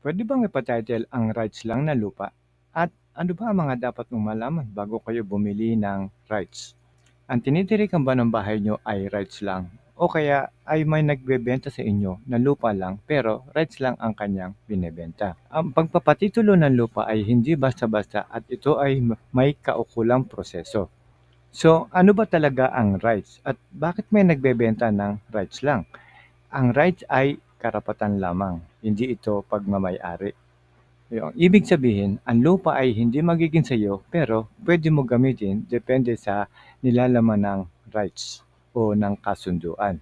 Puwede bang ipa-title ang rights lang na lupa? At ano ba ang mga dapat mong malaman bago kayo bumili ng rights? Ang tinitirikan ba ng bahay nyo ay rights lang? O kaya ay may nagbebenta sa inyo na lupa lang pero rights lang ang kanyang binebenta? Ang pagpapatitulo ng lupa ay hindi basta-basta at ito ay may kaukulang proseso. So, ano ba talaga ang rights at bakit may nagbebenta ng rights lang? Ang rights ay karapatan lamang, hindi ito pagmamay-ari. Ibig sabihin, ang lupa ay hindi magiging sayo pero pwede mo gamitin depende sa nilalaman ng rights o ng kasunduan.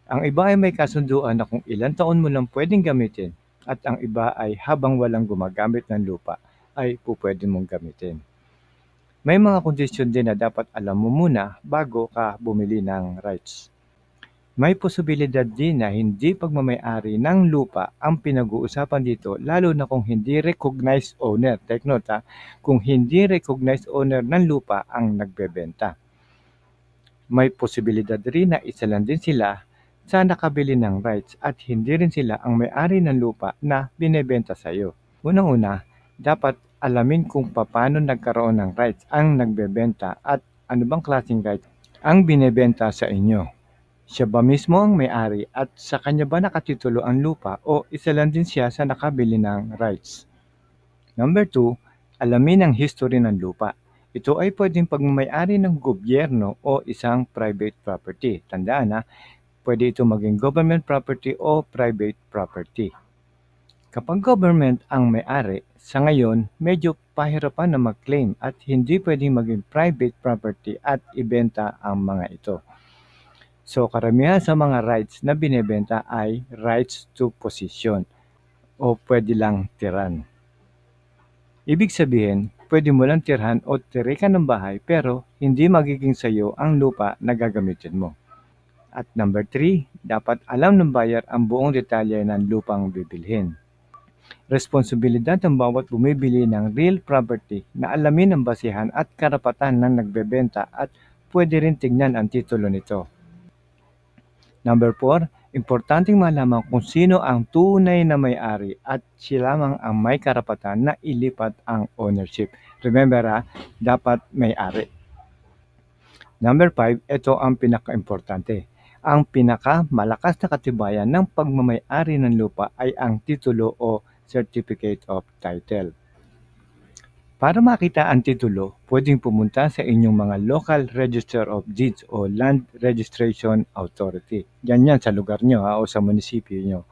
Ang iba ay may kasunduan na kung ilang taon mo lang pwedeng gamitin at ang iba ay habang walang gumagamit ng lupa ay pupwede mong gamitin. May mga kondisyon din na dapat alam mo muna bago ka bumili ng rights. May posibilidad din na hindi pagmamay-ari ng lupa ang pinag-uusapan dito lalo na kung hindi recognized owner. Take note ha, kung hindi recognized owner ng lupa ang nagbebenta. May posibilidad rin na isa lang din sila sa nakabili ng rights at hindi rin sila ang may-ari ng lupa na binebenta sa iyo. Unang-una, dapat alamin kung paano nagkaroon ng rights ang nagbebenta at ano bang klaseng rights ang binebenta sa inyo. Siya ba mismo ang may-ari at sa kanya ba nakatitulo ang lupa o isa lang din siya sa nakabili ng rights? Number 2, alamin ang history ng lupa. Ito ay pwedeng pagmamay-ari ng gobyerno o isang private property. Tandaan na, pwede ito maging government property o private property. Kapag government ang may-ari, sa ngayon, medyo pahirapan na mag-claim at hindi pwedeng maging private property at ibenta ang mga ito. So, karamihan sa mga rights na binebenta ay rights to possession o pwede lang tiran. Ibig sabihin, pwede mo lang tirhan o tirikan ng bahay pero hindi magiging sayo ang lupa na gagamitin mo. At number 3, dapat alam ng buyer ang buong detalye ng lupang bibilhin. Responsibilidad ng bawat bumibili ng real property na alamin ang basihan at karapatan ng nagbebenta at pwede rin tignan ang titulo nito. Number 4, importanteng malaman kung sino ang tunay na may-ari at siya lamang ang may karapatan na ilipat ang ownership. Remember dapat may-ari. Number 5, ito ang pinaka-importante. Ang pinaka-malakas na katibayan ng pagmamay-ari ng lupa ay ang titulo o Certificate of Title. Para makita ang titulo, pwedeng pumunta sa inyong mga local register of deeds o land registration authority. Yan sa lugar nyo o sa munisipyo nyo.